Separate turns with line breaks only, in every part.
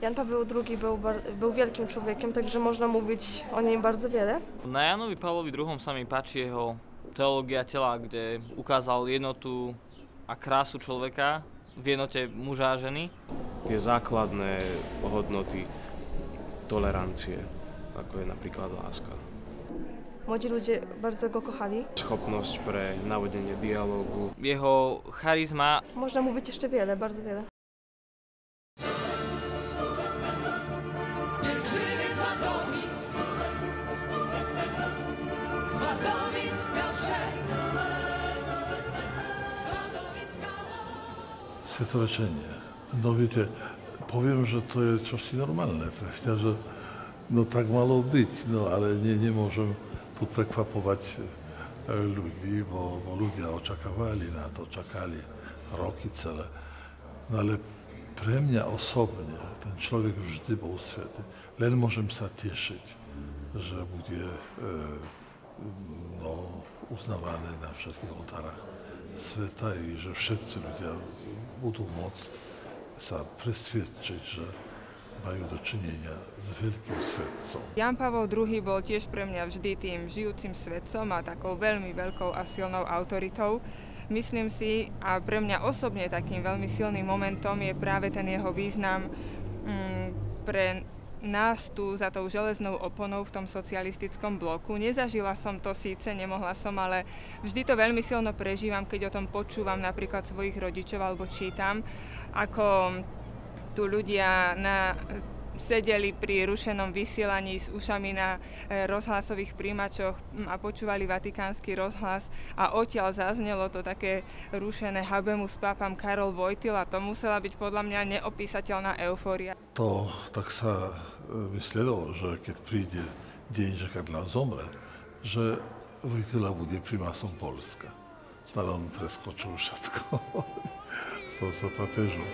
Jan Paweł II był wielkim człowiekiem, także można mówić o nim bardzo wiele.
Na Janovi Pavlovi II sa mi páči jeho teológia tela, kde ukázal jednotu a krásu človeka v jednote muža a ženy.
Tie základné hodnoty tolerancie, ako je napríklad láska.
Młodzi ludzie bardzo go kochali.
Schopnosť pre navodenie dialógu.
Jeho charizma.
Można mówić jeszcze wiele, bardzo wiele.
Svetorečenie. No viete, poviem, že to je čosi normálne pre mňa, že no tak malo byť, no ale nemôžem tu prekvapovať ľudí, bo ľudia očakávali na to, čakali roky celé. No ale pre mňa osobne ten človek vždy bol svätý. Len môžem sa tešiť, že bude uznávaný na všetkých oltárach sveta i že všetci ľudia budú môcť sa presvedčiť, že majú dočinenia s veľkým svetcom.
Jan Pavol II bol tiež pre mňa vždy tým žijúcim svetcom a takou veľmi veľkou a silnou autoritou. Myslím si, a pre mňa osobne takým veľmi silným momentom je práve ten jeho význam pre nás tu za tou železnou oponou v tom socialistickom bloku. Nezažila som to síce, nemohla som, ale vždy to veľmi silno prežívam, keď o tom počúvam napríklad svojich rodičov alebo čítam, ako tu ľudia sedeli pri rušenom vysielaní s ušami na rozhlasových príjimačoch a počúvali vatikánsky rozhlas a odtiaľ zaznelo to také rušené Habemus Papam Karol Wojtyla. To musela byť podľa mňa neopísateľná eufória.
To tak sa myslelo, že keď príde deň, že Karla zomre, že Wojtyla bude primásom Polska. Ale on preskočil všetko. Stal sa papežom.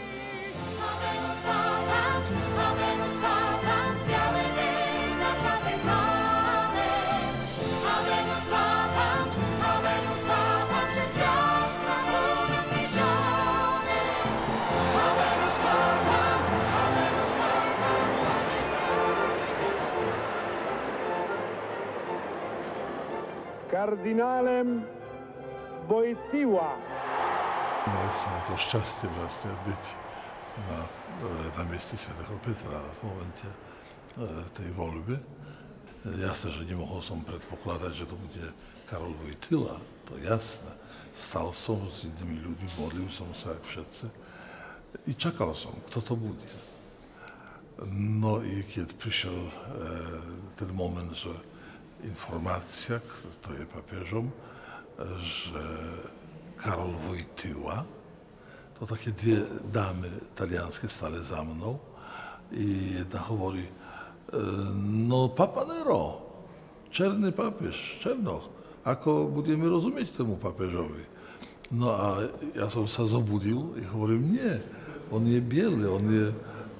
Kardinálem Wojtyła.
Mal som to šťastie vlastne byť na mieste svätého Petra v momente tej voľby. Jasné, že nemohol som predpokladať, že to bude Karol Wojtyla, to jasné. Stal som s inými ľuďmi, modlil som sa jak všetci i čakal som, kto to bude. No i keď prišiel ten moment, že informácia, to je papiežom, že Karol Wojtyła, to také dve dámy talianske stali za mnou i jedna hovorí, no Papa Nero, černý papiež, Černoch, ako budeme rozumieť tomu papiežovi? No a ja som sa zobudil i hovorím, nie, on je biely, on je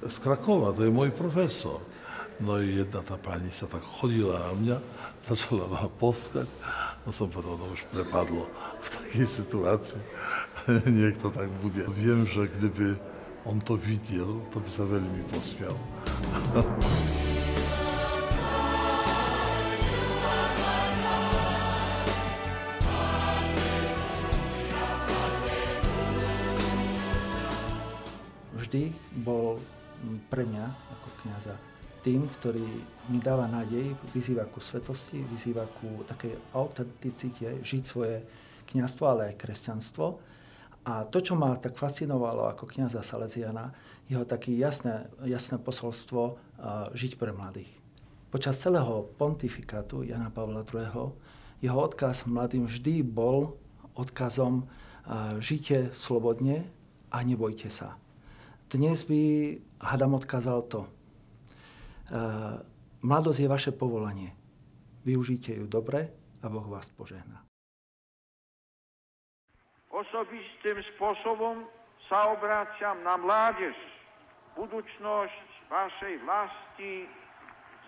z Krakova, to je môj profesor. No i jedna tá pani sa tak chodila na mňa, začala ma poskať, no som povedal, no už prepadlo v takej situácii, niekto tak bude. Viem, že kdyby on to videl, to by sa veľmi posmial.
Vždy bol pre mňa ako kňaza tým, ktorý mi dáva nádej, vyzýva ku svetosti, vyzýva ku takej autenticite, žiť svoje kňazstvo, ale aj kresťanstvo. A to, čo ma tak fascinovalo ako kňaza Salesiana, jeho také jasné posolstvo žiť pre mladých. Počas celého pontifikátu Jana Pavla II. Jeho odkaz mladým vždy bol odkazom žite slobodne a nebojte sa. Dnes by, hádam, odkázal to. Mladosť je vaše povolanie. Využite ju dobre a Boh vás požehná.
Osobistým spôsobom sa obraciam na mládež. Budúcnosť vašej vlasti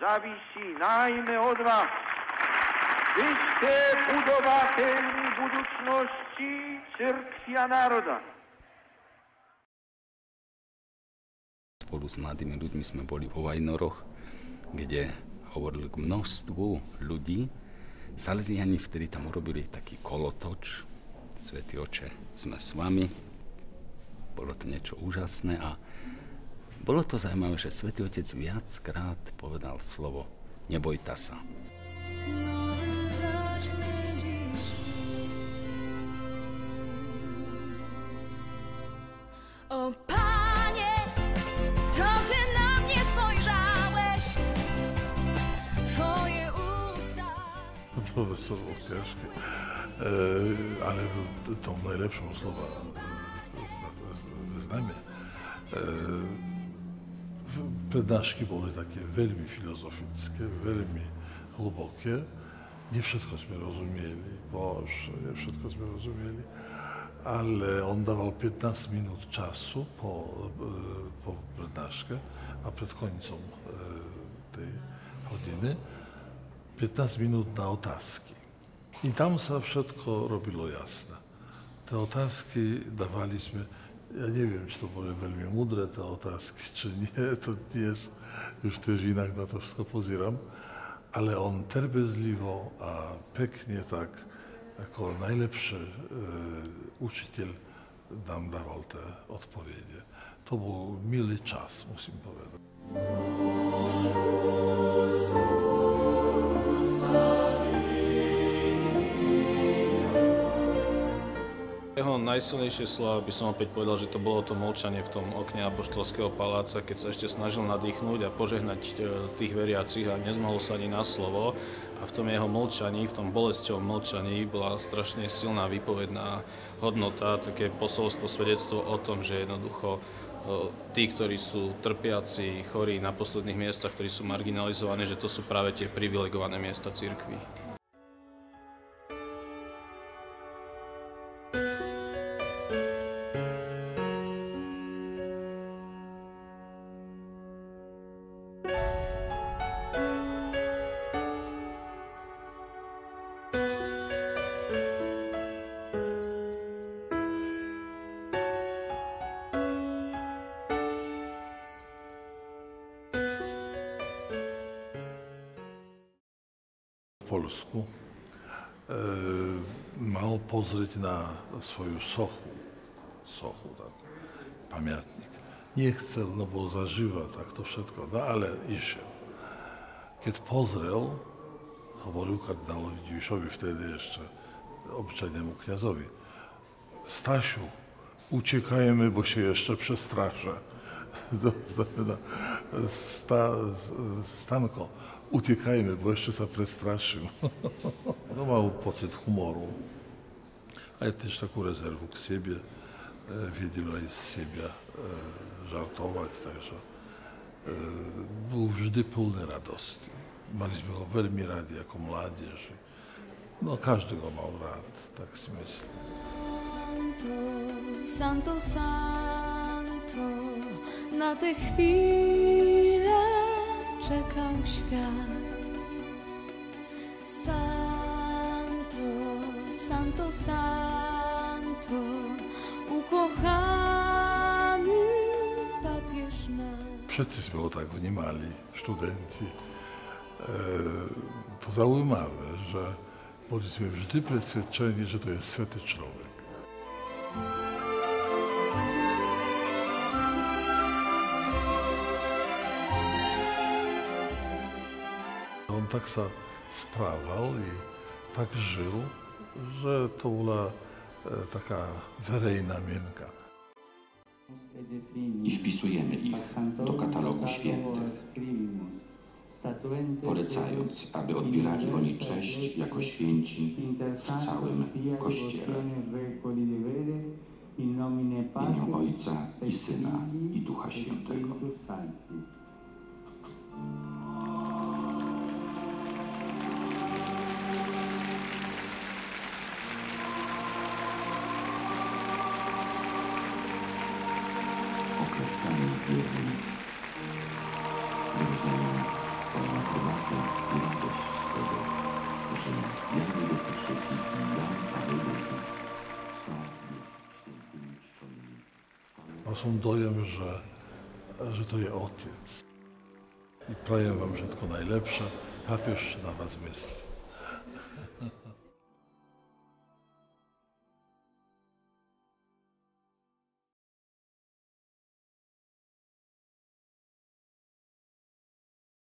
závisí najmä od vás. Vy ste budovateľmi budúcnosti cirkvi a národa.
spolu s mladými ľuďmi sme boli vo Vajnoroch, kde hovoril k množstvu ľudí. Salesiani vtedy tam urobili taký kolotoč. Svätý Oče, sme s vami. Bolo to niečo úžasné a bolo to zaujímavé, že Svätý Otec viackrát povedal slovo nebojta sa.
O Panie, to Ty na mnie spojrzałeś, Twoje usta.
Wobec to było ciężkie, ale tą najlepszą słowa wyznanie. Prednášky boli také veľmi filozofické, veľmi hlboké. Nie všetko sme rozumieli, Bože, nie všetko sme rozumieli, ale on dával 15 minút času po prednáške a pred końcom tej hodiny 15 minút na otázky. I tam sa všetko robilo jasné. Te otázky dávali sme. Ja neviem, či to boli veľmi múdre te otázky, či nie, to dnes už tiež inak na to všetko pozerám, ale on trpezlivo a pekne tak, ako najlepší učiteľ nám dával te odpovede. To bol milý čas, musím povedať.
Jeho najsilnejšie slova by som opäť povedal, že to bolo to molčanie v tom okne Apoštolského paláca, keď sa ešte snažil nadýchnúť a požehnať tých veriacich a nezmohol sa ani na slovo. A v tom jeho molčaní, v tom bolesťovom molčaní bola strašne silná výpovedná hodnota, také posolstvo, svedectvo o tom, že jednoducho tí, ktorí sú trpiaci, chorí na posledných miestach, ktorí sú marginalizovaní, že to sú práve tie privilegované miesta cirkvi.
Polsku mal pozrieť na svoju sochu, tak, pamiatnik. Nie chcel, no bo zažíva tak to všetko, no ale išiel. Keď pozrel, hovoril kardinálovi Dziwiszowi, wtedy jeszcze obyczajnemu kniazowi, Stasiu, uciekajmy, bo się jeszcze przestraszę. To znamená, Stanko, uciekajmy, bo jeszcze sa prestraszym. No mal pocit humoru, ale też taką rezerwę k siebie, wiedział aj z siebie żartować, także był vždy pełny radości. Maliśmy go veľmi radi jako mládež. No każdy go mal rád, tak si myslím.
Santo, Santo, na tę chwilę czekał świat. Santo, Santo, Santo, ukochany papież nasz.
Wszyscy sme ho tak vnímali, študenti. To zaujímavé, že boli sme vždy presvedčení, že to je svätý človek. On tak sa správal i tak žil, že to bola taká verejná mienka.
I wpisujemy ich do katalogu świętych, polecając, aby odbierali oni cześć jako święci w całym Kościele. W imię Ojca i Syna i Ducha Świętego. Określamy wierni, wyrażają swoją aprobatę i radość z tego, że Jan Chrzesticiel i Jan Paweł II są już świętymi czczonymi.
Mal som dojem, že że to je Otec. I prajem wam wszystko najlepsze. Papież na was myśli.